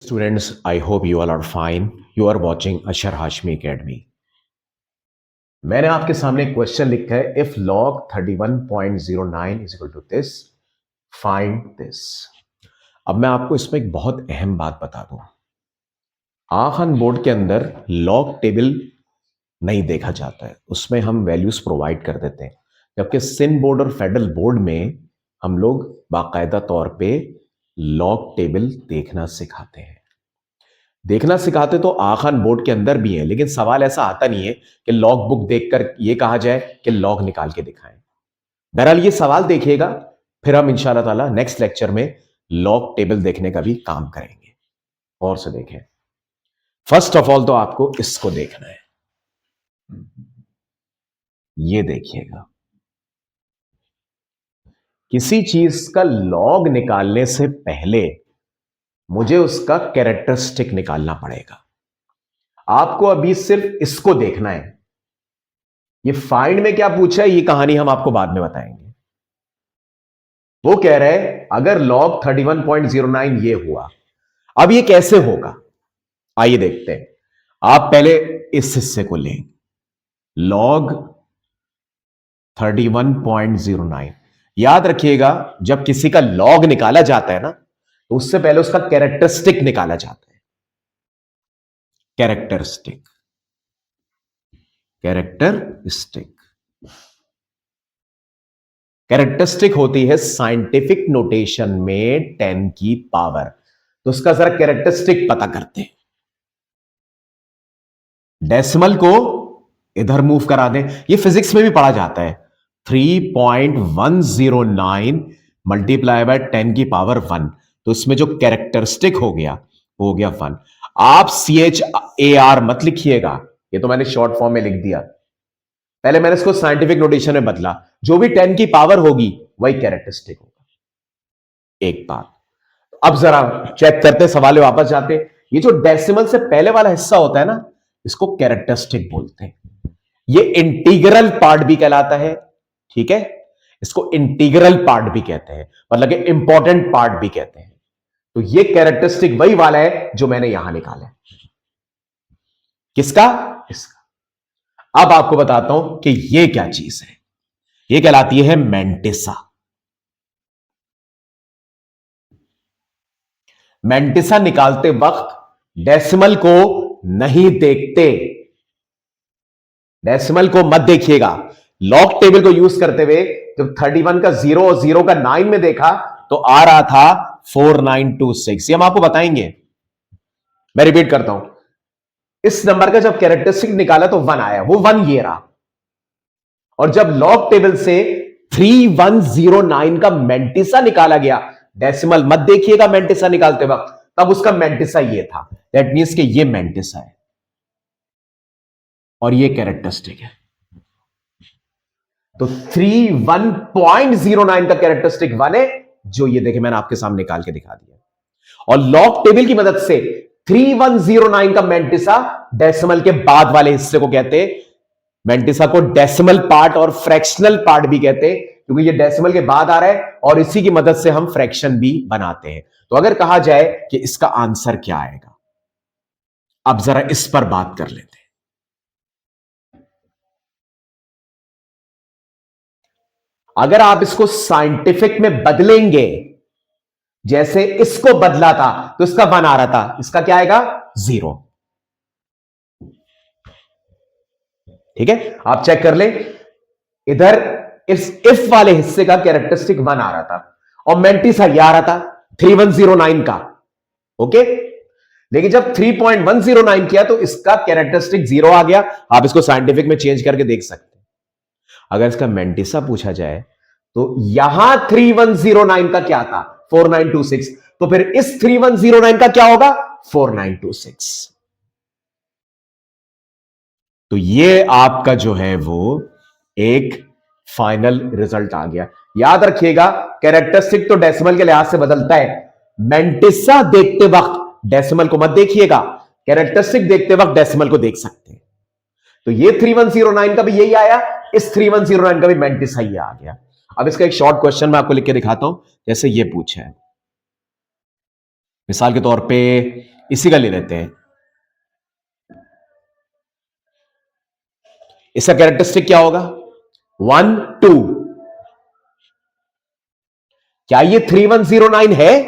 Students, I hope you all are fine. You are watching Ashar Hashmi Academy. मैंने आपके सामने एक question लिखा है if log 31.09 is equal to this find this. अब मैं आपको इसमें एक बहुत अहम बात बता दूं। आखन बोर्ड के अंदर लॉग टेबल नहीं देखा जाता है, उसमें हम वैल्यूज प्रोवाइड कर देते हैं, जबकि सिंध बोर्ड और फेडरल बोर्ड में हम लोग बाकायदा तौर पे लॉग टेबल देखना सिखाते हैं। देखना सिखाते तो आखन बोर्ड के अंदर भी है, लेकिन सवाल ऐसा आता नहीं है कि लॉग बुक देखकर यह कहा जाए कि लॉग निकाल के दिखाएं। बहरहाल ये सवाल देखिएगा, फिर हम इंशाल्लाह ताला नेक्स्ट लेक्चर में लॉग टेबल देखने का भी काम करेंगे। और से देखें, फर्स्ट ऑफ ऑल तो आपको इसको देखना है। ये देखिएगा, किसी चीज का लॉग निकालने से पहले मुझे उसका कैरेक्टरिस्टिक निकालना पड़ेगा। आपको अभी सिर्फ इसको देखना है। ये फाइंड में क्या पूछा है, ये कहानी हम आपको बाद में बताएंगे। वो कह रहे हैं अगर log 31.09 ये हुआ, अब ये कैसे होगा, आइए देखते हैं। आप पहले इस हिस्से को लें, log 31.09। याद रखिएगा, जब किसी का लॉग निकाला जाता है ना, तो उससे पहले उसका कैरेक्टरिस्टिक निकाला जाता है। कैरेक्टरिस्टिक कैरेक्टरिस्टिक होती है साइंटिफिक नोटेशन में 10 की पावर। तो उसका जरा कैरेक्टरिस्टिक पता करते हैं। डेसिमल को इधर मूव करा दें, ये फिजिक्स में भी पढ़ा जाता है। 3.109 मल्टीप्लाई बाय 10 की पावर 1, तो इसमें जो कैरेक्टरिस्टिक हो गया वो हो गया 1। आप CHAR मत लिखिएगा, ये तो मैंने शॉर्ट फॉर्म में लिख दिया। पहले मैंने इसको साइंटिफिक नोटेशन में बदला। जो भी 10 की पावर होगी वही कैरेक्टरिस्टिक होगा। एक बात, अब जरा चेक करते, सवाल वापस जाते। ये जो डेसिमल से पहले वाला हिस्सा होता है ना, इसको कैरेक्टरिस्टिक बोलते हैं। ये इंटीग्रल पार्ट भी कहलाता है, ठीक है। इसको इंटीग्रल पार्ट भी कहते हैं, मतलब कि इंपॉर्टेंट पार्ट भी कहते हैं। तो ये कैरेक्टरिस्टिक वही वाला है जो मैंने यहां निकाला है। किसका? इसका। अब आपको बताता हूं कि ये क्या चीज है। ये कहलाती है मैंटिसा। मैंटिसा निकालते वक्त डेसिमल को नहीं देखते, डेसिमल को मत देखिएगा। लॉग टेबल को यूज करते हुए जब 31 का 0 और 0 का 9 में देखा तो आ रहा था 4926। ये हम आपको बताएंगे। मैं रिपीट करता हूं, इस नंबर का जब कैरेक्टरिस्टिक निकाला तो 1 आया, वो 1 ये रहा। और जब लॉग टेबल से 3109 का मैंटिसा निकाला गया, डेसिमल मत देखिएगा मैंटिसा निकालते वक्त, तब उसका मैंटिसा ये था। दैट मीन्स कि ये मैंटिसा है और ये कैरेक्टरिस्टिक है। तो 31.09 का कैरेक्टरिस्टिक 1 है, जो ये देखे मैंने आपके सामने निकाल के दिखा दिया। और लॉग टेबल की मदद से 3109 का मैंटिसा डेसिमल के बाद वाले हिस्से को कहते हैं। मैंटिसा को डेसिमल पार्ट और फ्रैक्शनल पार्ट भी कहते हैं, क्योंकि ये डेसिमल के बाद आ रहा है और इसी की मदद से हम फ्रैक्शन भी बनाते हैं। तो अगर कहा जाए कि इसका आंसर क्या आएगा, अब जरा इस पर बात कर लेते हैं। अगर आप इसको साइंटिफिक में बदलेंगे, जैसे इसको बदला था तो इसका 1 आ रहा था, इसका क्या आएगा? 0। ठीक है, आप चेक कर ले। इधर इस इफ वाले हिस्से का कैरेक्टरिस्टिक 1 आ रहा था और मैंटिसा ये आ रहा था 3109 का। ओके, लेकिन जब 3.109 किया तो इसका कैरेक्टरिस्टिक 0 आ गया। आप इसको साइंटिफिक में चेंज करके देख सकते हैं। अगर इसका मैंटिसा पूछा जाए तो यहां 3109 का क्या था? 4926। तो फिर इस 3109 का क्या होगा? 4926। तो ये आपका जो है वो एक फाइनल रिजल्ट आ गया। याद रखिएगा, कैरेक्टरिस्टिक तो डेसिमल के लिहाज से बदलता है। मैंटिसा देखते वक्त डेसिमल को मत देखिएगा, कैरेक्टरिस्टिक देखते वक्त डेसिमल को देख सकते हैं। तो ये 3109 का भी यही आया, इस 3109 का भी मैंटिसा ही आ गया। अब इसका एक शॉर्ट क्वेश्चन मैं आपको लिख के दिखाता हूं। जैसे ये पूछा है, मिसाल के तौर पे इसी का ले लेते हैं। इसका कैरेक्टरिस्टिक क्या होगा? 1 2। क्या ये 3109 है?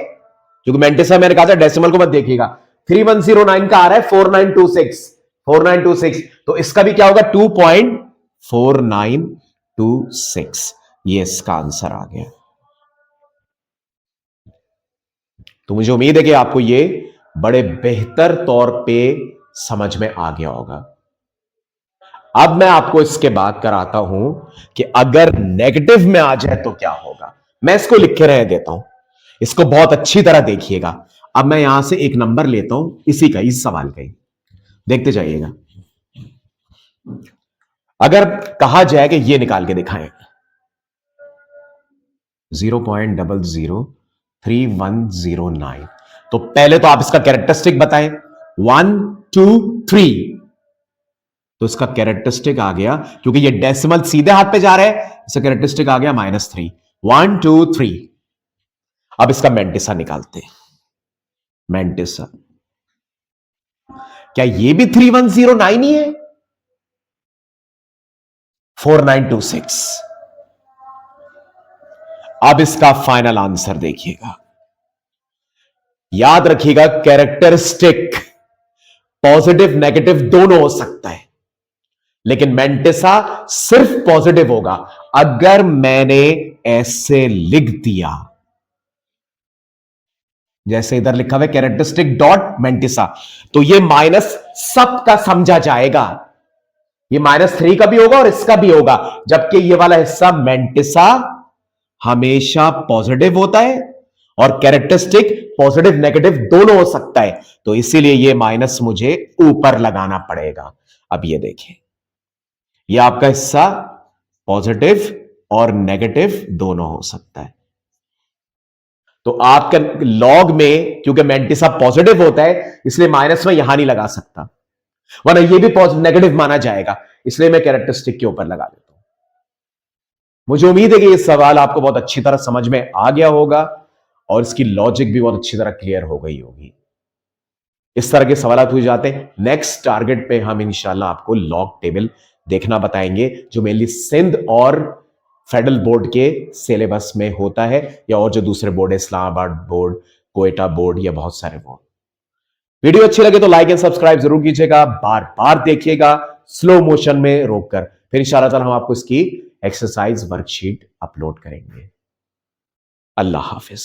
क्योंकि मेंटिसा मैंने कहा था डेसिमल को मत देखिएगा। 3109 का आ रहा है 4926। 4926 तो इसका भी क्या होगा? 2.4926। ये इसका आंसर आ गया। तो मुझे उम्मीद है कि आपको ये बड़े बेहतर तौर पे समझ में आ गया होगा। अब मैं आपको इसके बाद कराता हूं कि अगर नेगेटिव में आ जाए तो क्या होगा। मैं इसको लिख के रह देता हूं, इसको बहुत अच्छी तरह देखिएगा। अब मैं यहां से एक नंबर लेता हूं इसी का, इस सवाल का ही, देखते जाइएगा। अगर कहा जाए कि ये निकाल के दिखाएं 0.003109, तो पहले तो आप इसका कैरेक्टरिस्टिक बताएं। 1 2 3, तो इसका कैरेक्टरिस्टिक आ गया, क्योंकि ये डेसिमल सीधे हाथ पे जा रहा है, इसका कैरेक्टरिस्टिक आ गया -3। 1 2 3। अब इसका मेंटिसा निकालते हैं। मेंटिसा क्या ये भी 3109 ही है? 4926। अब इसका फाइनल आंसर देखिएगा। याद रखिएगा कैरेक्टरिस्टिक पॉजिटिव नेगेटिव दोनों हो सकता है, लेकिन मेंटिसा सिर्फ पॉजिटिव होगा। अगर मैंने ऐसे लिख दिया, जैसे इधर लिखा हुआ है कैरेक्टरिस्टिक डॉट मेंटिसा, तो ये माइनस सबका समझा जाएगा। ये -3 का भी होगा और इसका भी होगा, जबकि ये वाला हिस्सा मेंटिसा हमेशा पॉजिटिव होता है और कैरेक्टरिस्टिक पॉजिटिव नेगेटिव दोनों हो सकता है, तो इसीलिए ये माइनस मुझे ऊपर लगाना पड़ेगा। अब ये देखिए, ये आपका हिस्सा पॉजिटिव और नेगेटिव दोनों हो सकता है। तो आपके लॉग में क्योंकि मेंटिसा पॉजिटिव होता है, इसलिए माइनस में यहां नहीं लगा सकता, वरना ये भी नेगेटिव माना जाएगा, इसलिए मैं कैरेक्टरिस्टिक के ऊपर लगा देता हूं। मुझे उम्मीद है कि ये सवाल आपको बहुत अच्छी तरह समझ में आ गया होगा और इसकी लॉजिक भी बहुत अच्छी तरह क्लियर हो गई होगी। इस तरह के सवाल पूछे जाते हैं। नेक्स्ट टारगेट पे हम इंशाल्लाह आपको लॉग टेबल देखना बताएंगे, जो मेनली सिंध और फेडरल बोर्ड के सिलेबस में होता है, या और जो दूसरे बोर्ड है, इस्लामाबाद बोर्ड, कोयटा बोर्ड, या बहुत सारे बोर्ड। वीडियो अच्छी लगे तो लाइक एंड सब्सक्राइब जरूर कीजिएगा, बार बार देखिएगा स्लो मोशन में रोककर। फिर इंशाल्लाह ताला हम आपको इसकी एक्सरसाइज वर्कशीट अपलोड करेंगे। अल्लाह हाफिज।